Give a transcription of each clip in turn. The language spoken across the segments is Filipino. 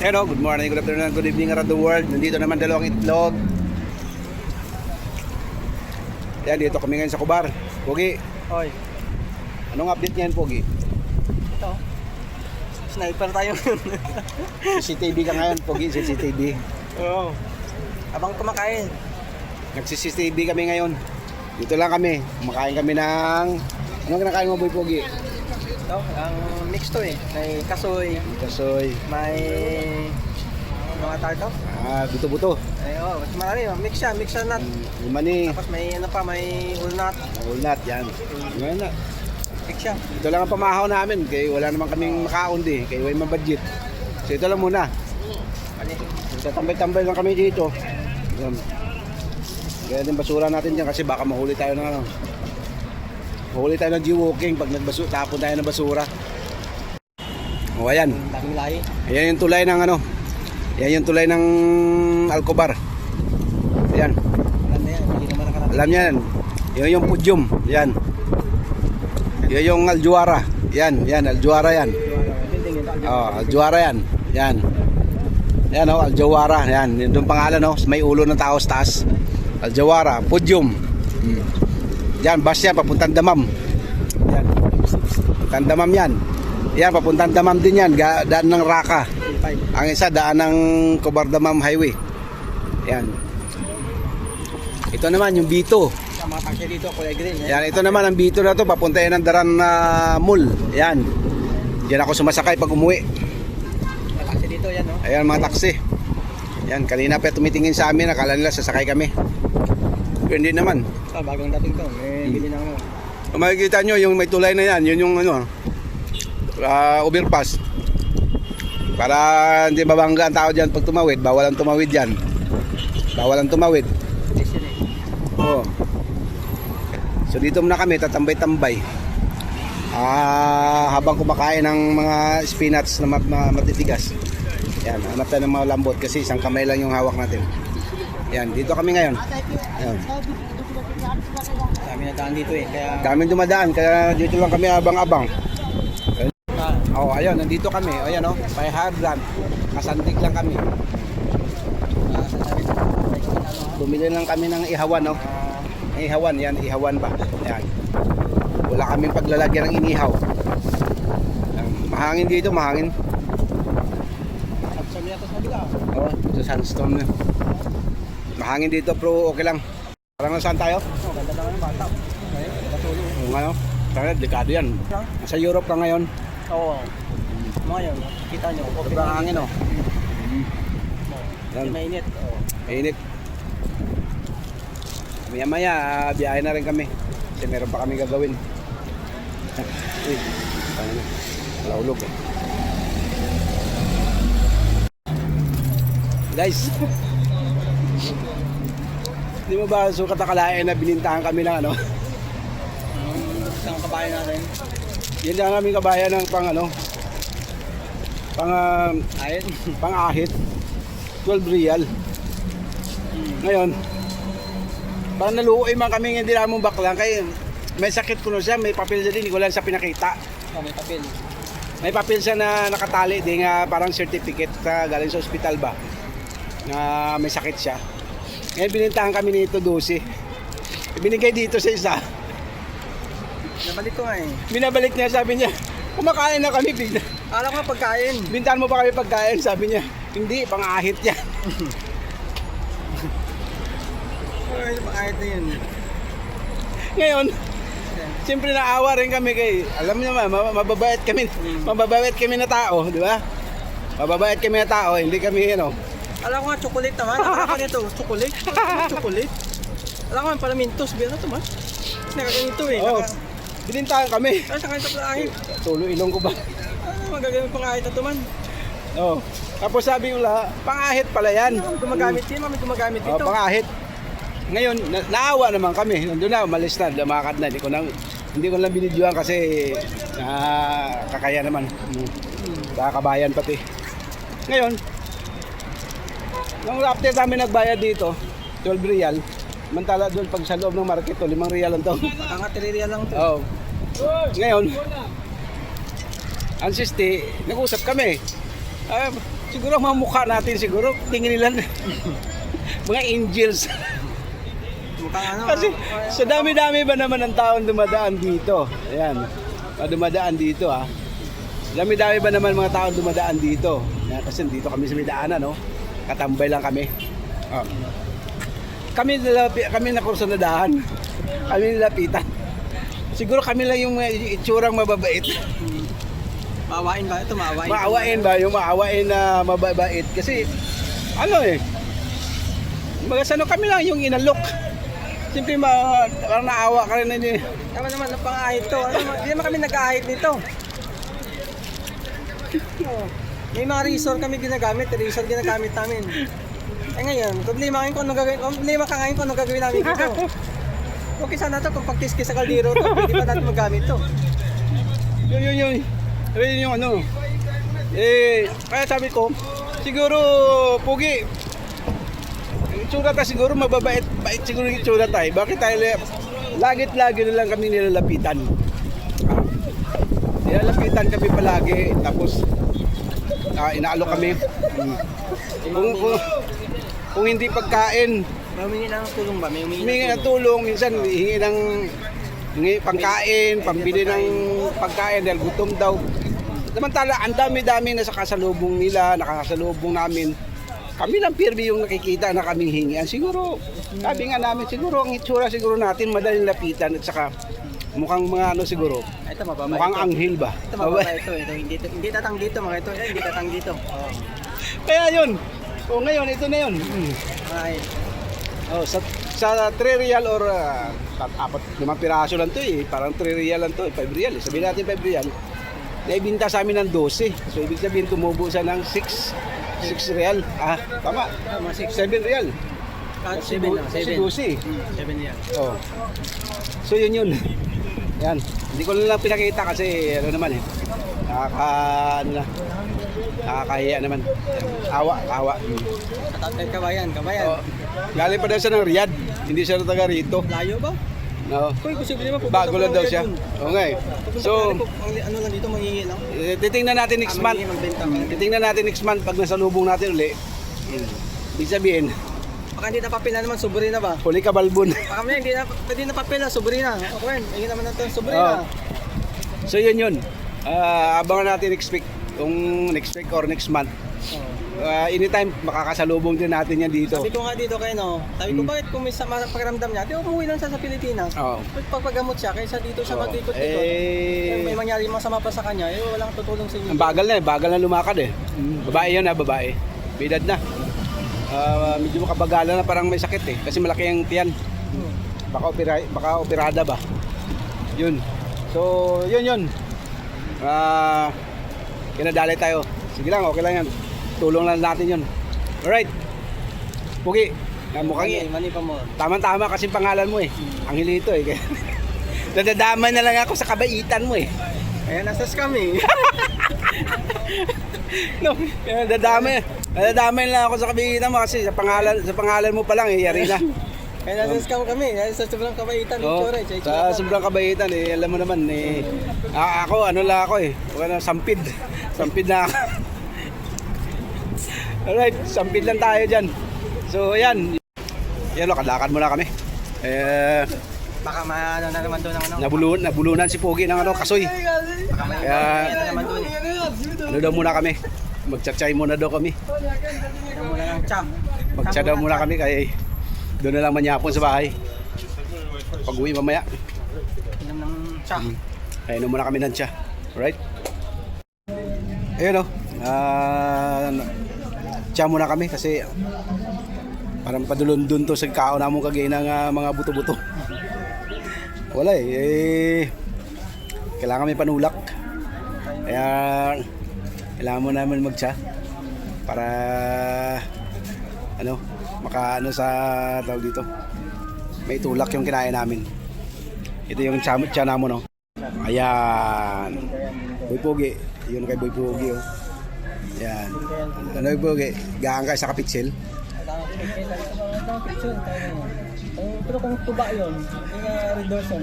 Hello, good morning, good afternoon, good evening around the world. Nandito naman dalawang itlog. Yan, dito kami ngayon sa Kubar. Pogi, Hoy, anong update ngayon, Pogi? ito. Sniper tayo. CCTV ka ngayon, Pogi, CCTV. Oo. Abang kumakain. Nagsi-CCTV kami ngayon. Dito lang kami. Kumakain kami ng... Anong kinakain mo, Boy Pogi? Ito, ang mix to eh. May kasoy, Kasoy. may... Ano nga tayo to? Buto-buto. Ay, mas marami. Mix siya nut. Umani. Tapos may ano pa, may ulnut. Ulnat, yan. Ngayon na. Mix siya. Ito lang ang pamahaw namin. Kaya wala naman kaming makaon di. Kaya may mabudget. So ito lang muna. Ano? Tatambay-tambay lang kami dito. Yan. Kaya din basura natin dyan kasi baka mahuli tayo ng ano. Mahuli tayo ng G-walking pag tapon tayo ng basura. O ayan. Daming lahi. Ayan yung tulay ng ano. Ayan yung tulay ng Alcobar. Ayan. Alam na yan. Hindi naman nakarating. Alam niyan. Yan yung Pudyum. Yan. Yan yung Aljuara. Yan. Yan. Aljuara yan. Aljuara yan. Yan. Yan o. Aljuara. Yan. Yung pangalan o. May ulo ng tao sa taas. Aljuara. Pudyum. Yan. Bus yan. Papuntang Damam. Yan. Papuntang Damam yan. Yan. Papuntang Damam din yan. Daan ng Raka. Ang isa daan ng Kubar Damam Highway. Yan. Ito naman yung Bito. Sa mga taxi dito, kulay green. Yan, ito naman ang Bito na to, papunta yan ng Daran Mall. Yan. Diyan ako sumasakay pag umuwi. Mga taxi dito, yan no? Ayan mga taxi. Yan, kanina pa tumitingin sa amin, akala nila sasakay kami. Pero hindi naman. Bagong dating to. May bili na ako. Kung makikita nyo, yung may tulay na yan, yun yung ano, overpass. Para hindi mabangga ang tao dyan pag tumawid, bawal ang tumawid dyan. Bawal ang tumawid. Station eh. Oo. So dito muna kami tatambay-tambay. Habang kumakain ng mga spinach na matitigas. Yan, hanap tayo ng mga lambot kasi isang kamay lang yung hawak natin. Yan, dito kami ngayon. Yan. Dami na daan dito eh. Kaya... Daming dumadaan kaya dito lang kami abang-abang. Oh, ayun, nandito kami. Ayan oh, by Hardland. Kasandig lang kami. Bumili lang kami ng ihawan oh. Ihawan, yan, ihawan ba? Yan. Wala kaming paglalagyan ng inihaw. Mahangin dito, mahangin. Sabi natin sa bila. Oh, sa sandstorm na. Mahangin dito pero okay lang. Parang nasaan tayo? Oh, ganda naman ng bata. Okay, katulog. Oo nga no. Talaga, delikado yan. Sa Europe ka ngayon. Oo. Mga yun, kita nyo. Sobrang hangin oh. Yan. Mainit. Oo. Mainit. Maya-maya, biyahe na rin kami. Kasi meron pa kami gagawin. Uy, paano na? Wala ulog eh. Guys, hindi mo ba sukat akalain na binintahan kami ng ano? Isang kabayan natin. Yan lang namin kabayan ng pang ano? Ayun. Pang ahit. 12 real. Ngayon, parang naluoy man kami hindi namang baklang kaya may sakit ko na siya, may papel siya din, hindi ko lang siya pinakita. Oh, may papel. May papel siya na nakatali, di nga parang certificate sa galing sa ospital ba na may sakit siya. Ngayon binintahan kami nito 12. Binigay dito sa isa. Nabalik ko nga eh. Binabalik niya, sabi niya, kumakain na kami bigla. Alam ko pagkain. Bintahan mo pa kami pagkain, sabi niya. Hindi, pang-ahit yan. Ay, pangahit na yun. Ngayon, siyempre naawa rin kami kay, alam niyo naman, mababait kami na tao, di ba? Mababait kami na tao, hindi kami, ano. Alam ko nga, chocolate naman. Nakaka nito, chocolate. Chocolate. Alam ko nga, pala mintos. Bira ito man. Nakaganito eh. Oo, binintahan kami. Ay, saka ito pangahit. Tulo ilong ko ba? Ano magagamit pangahit na ito man? Oo. Tapos sabi ko la, pang-ahit pala yan. Gumagamit din, mami gumagamit Oh, dito. pang-ahit. Ngayon, naawa naman kami. Nandun na, umalis na, lumakad na. Hindi ko lang binidyoan kasi kakaya naman. Kakabayan pati. Ngayon, nung after namin nagbayad dito, 12 real. Mantala doon pag sa loob ng market, 5 real lang to. Ang 3 real lang ito. Oo. Ngayon, ang siste, nag-usap kami. Siguro mga mukha natin siguro, tingin nila mga angels. Mukhang ano. Kasi sa dami-dami ba naman ng taon dumadaan dito? Ayan, dumadaan dito ha. Dami-dami ba naman mga taon dumadaan dito? Ayan, kasi dito kami sa may daanan, no? Katambay lang kami. Oh. Kami na kurso na daan. Kami nilapitan. Siguro kami lang yung itsurang mababait. Maawain ba? Ito maawain. Maawain ba? Yung maawain na mababait. Kasi, ano eh, magasano kami lang yung inalok. Siyempre, parang naawa ka rin na yun. Tama naman, ang pang-ahit to. Ano, hindi naman kami nag-ahit nito. Oh, may mga resort kami ginagamit. Resort ginagamit namin. Eh ngayon, problema ngayon kung anong gagawin. Problema ka ngayon kung anong gagawin namin dito. Okay sana to kung pagkiskis sa kaldero to. Pwede pa natin magamit to. Yun yung ano. Kaya sabi ko, siguro, Pugi, itsura tayo siguro mababait, bait siguro yung itsura tayo. Bakit tayo lagit-lagi na lang kami nilalapitan? Nilalapitan kami palagi, tapos inaalok kami. Kung hindi pagkain, Humingi ng tulong ba? May humingi ng tulong, minsan hingi pangkain, pambili ng pagkain dahil gutom daw. Samantala, ang dami-dami na sa kasalubong nila, nakasalubong namin. Kami lang pirmi yung nakikita na kaming hingian. Siguro, sabi nga namin, siguro ang itsura siguro natin madaling lapitan at saka mukhang mga ano siguro, ito mababa mukhang ito. anghel ba? Ito mababa ito. Hindi tatang dito mga ito. Hindi tatang dito. Oh. Kaya yun. O ngayon, ito na yun. Ay. Oh, sa 3 real or 4-5 piraso lang to eh. Parang 3 real lang to, 5 real. Sabihin natin 5 real. Naibinta sa amin ng 12. So ibig sabihin tumubo siya ng 6 real. Tama. 7 real. 7 na. 7. 12. 7 yan. Oh. So yun. Yan. Hindi ko lang pinakita kasi ano naman eh. Nakakahiya naman. Awa. Kabayan. Oh. Galing pa daw siya ng Riyadh. Hindi siya taga rito. Layo ba? No. Kung posible naman Bago lang daw siya. Okay. So, ano lang dito mangingi lang. titingnan natin next month. Titingnan natin next month pag nasalubong natin uli. Ibig sabihin, Baka hindi na papel na naman, suburi na ba? huli ka balbon. Baka may hindi na papel na, suburi na. Okay, ayun naman na ito, suburi Oh. na. So yun. Abangan natin next week or next month. Anytime makakasalubong din natin yan dito. Sabi ko nga dito kayo, no? Sabi ko, bakit kung may sama pakiramdam niya, di umuwi lang siya sa Pilipinas. Oo. Pagpagamot siya, kaysa dito siya Oo. mag-ikot-ikot. May mangyari masama pa sa kanya, walang tutulong sa inyo. Ang bagal na lumakad eh. Babae yun babae. May edad na. Medyo makabagalan na, parang may sakit eh. Kasi malaki ang tiyan. Baka operada ba. Yun. So, yun. Kinadali tayo. Sige lang, okay lang yan. Tulong lang natin yun. Alright. Pugi. Mukhang Mani pa mo. tama-tama kasi pangalan mo eh. Ang hilito eh. Nadadamay na lang ako sa kabaitan mo eh. Kaya nasa scam eh. No, nadadamay lang ako sa kabaitan mo kasi sa pangalan mo pa lang eh, yari na. Kaya nasa scam kami, sa sobrang kabaitan. Sa sobrang kabaitan eh, alam mo naman eh. Ako, ano lang ako eh. Sampid na ako. Alright, sampid lang tayo dyan. So, yan. Yan, lakad muna kami. Baka maano na naman doon ng ano. Nabulunan si Pogi ng kasoy. Baka may Kaya, na naman doon. ano daw muna kami. Magchat-chay muna daw kami. Ito muna ng cham. Magchat daw muna kami kaya doon na lang manyapon sa bahay. Pag-uwi mamaya. Inom ng cham. Kaya muna kami ng tsa. Alright? Ayun o. Tsa muna kami kasi parang padulon-dun to sa kao na mong kagay ng mga buto-buto. Wala eh. Kailangan may panulak. Kaya kailangan mo namin magtsa para makaano sa tawag dito. May tulak yung kinain namin. Ito yung tsa namo no. Ayan. Boy Pogi. Yun kay Boy Pogi oh. Yan. Ano Boy Pogi? Gaan ka sa kapitsil. Pero kung tuba yun, yung redorsal,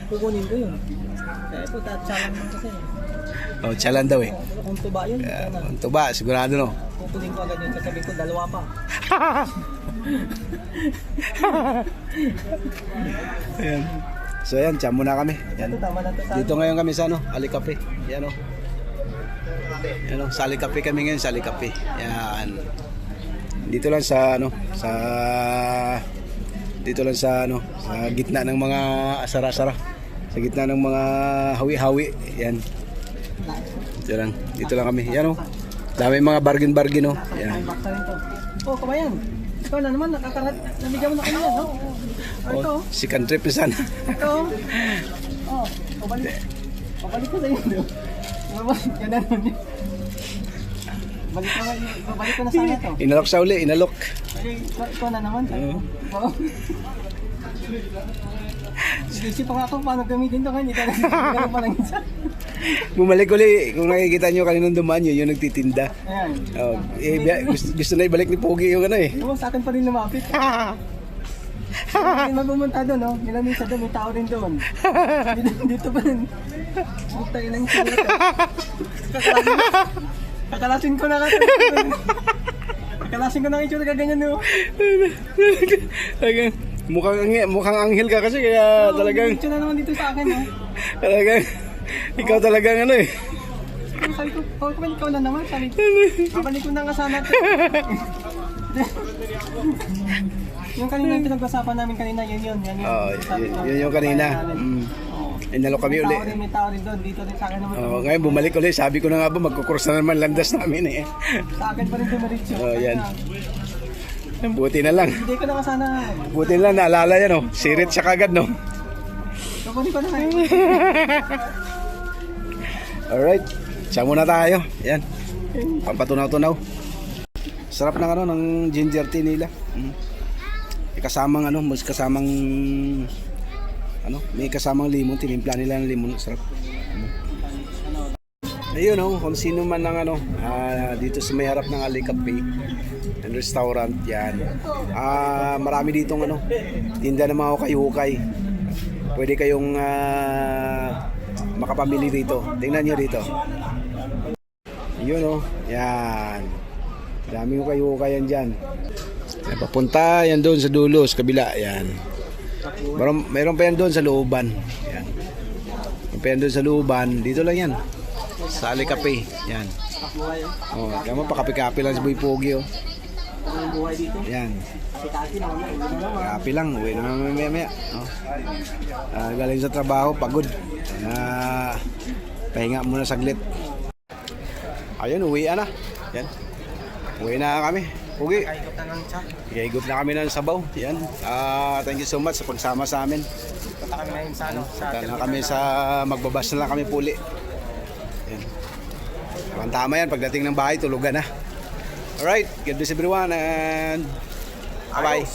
kukunin ko yun. Kaya po, tatsalang mo kasi. Oh, chalan daw eh. Kung tuba yun, Yeah, sana. ang tuba, sigurado no. Kukunin ko agad yun. Sasabihin ko, dalawa pa. Ayan. So yan, tiyan muna kami. Yan. Ito, tama na to sa Dito ngayon kami sa ano, Alikape. Yan o. Yan o, sa Alikape kami ngayon, sa Alikape. Yan. Dito lang sa ano, sa gitna ng mga asara-asara. Sa gitna ng mga hawi-hawi. Yan. Dito lang kami. Yan o. Dami mga bargain-bargain o. Yan. Bakta rin to. Oh, kabayan. Ikaw na naman, nabigyan mo na kanya, no? Oh, ito. O, si Country Pisan. Ito. Oh, pabalik. Pabalik ko sa inyo. Babalik ka na naman yun. Babalik ko na sana to. Inalok sa uli, inalok. Ay, ikaw na naman. Oo. Isip pa nga ako paano gamitin to kanya. Hindi pa lang isa. Bumalik uli. Kung nakikita nyo kaninang dumaan yun, yung nagtitinda. Ayan. Oh, gusto na ibalik ni Pogi yung ano eh. Ewan, sa akin pa rin lumapit. Hindi mapumunta doon, no? Nilamig sa doon, may tao rin doon. Dito pa rin. Bukta yun ang sinito. Kakalasin ko na kasi. Kakalasin ko na ang itsura ganyan, no? Talagang mukhang anghel ka kasi kaya talagang Itsura naman dito sa akin, no? talagang ikaw talagang ano eh. Sabi ko, ikaw na naman. Sabi ko, babalik ko na nga sana. Yung kanina yung pinag-usapan namin kanina, yun. Oh, Sabi ko, yun yung kanina. namin. Inalok kami uli. May tao rin doon. Dito rin sa akin naman. Oh, ngayon bumalik uli. Sabi ko na nga ba magkukursa na naman landas namin eh. Sa akin pa rin dumiritso. Oh, yan. Buti na lang. Hindi ko na nga sana. Buti na lang naalala yan oh. Sirit siya kagad no. Kukunin ko na nga. Alright. Siya muna tayo. Yan. Pampatunaw-tunaw. Sarap ng ano ng ginger tea nila. May kasamang ano, may kasamang limon, tinimpla nila ng limon, sarap. Ayun oh, kung sino man ng ano, dito sa may harap ng Alikape, ng restaurant yan. Marami ditong ano, tinda ng mga hukay-hukay. Pwede kayong makapamili dito. Tingnan niyo dito. Ayun oh, yan. Daming hukay-hukayan dyan. Ay, papunta yan doon sa dulo, sa kabila, yan. Meron pa yan doon sa looban. Yan. Meron pa yan doon sa looban. Dito lang yan. Sa Alikape. Yan. Oh, kaya pakapi-kapi lang si Boy Pogi oh. Ang buhay dito. Yan. Kasi naman. Kapi lang. Uwi naman maya. Oh. Galing sa trabaho, pagod. Pahinga muna saglit. Ayun, uwi na. Yan. Uwi na kami. Pogi. Ikaigot na kami ng sabaw. Yan. Thank you so much sa pagsama sa amin. Punta kami ngayon sa ano. Punta na kami sa magbabas na lang kami puli. Yan. Tama yan. Pagdating ng bahay, tulugan na. Alright. God bless everyone and bye-bye.